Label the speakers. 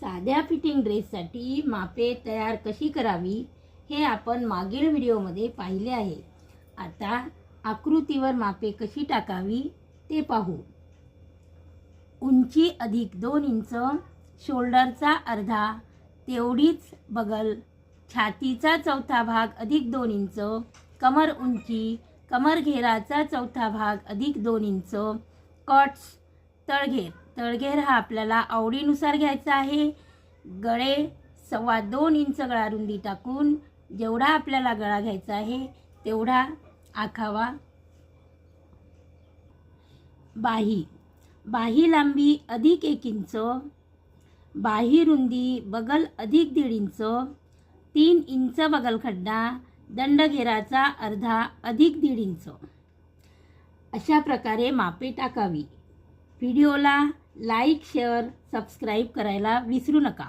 Speaker 1: साध्या फिटिंग ड्रेससाठी मापे तयार कशी करावी हे आपण मागील व्हिडिओमध्ये पाहिले आहे। आता आकृतीवर मापे कशी टाकावी ते पाहू। उंची अधिक 2 इंच, शोल्डरचा अर्धा तेवढीच बगल, छातीचा चौथा भाग अधिक 2 इंच, कमर उंची, कमर घेराचा चौथा भाग अधिक 2 इंच, कट्स, तळघेर हा आपल्याला आवडीनुसार घ्यायचा आहे। गळे 2.25 इंच गळा रुंदी टाकून जेवढा आपल्याला गळा घ्यायचा आहे तेवढा आखावा। बाही लांबी अधिक 1 इंच, बाही रुंदी बगल अधिक 1.5 इंच, 3 इंच बगल खड्डा, दंडघेराचा अर्धा अधिक 1.5 इंच अशा प्रकारे मापे टाकावी। व्हिडिओला लाईक, शेअर, सबस्क्राईब करायला विसरू नका।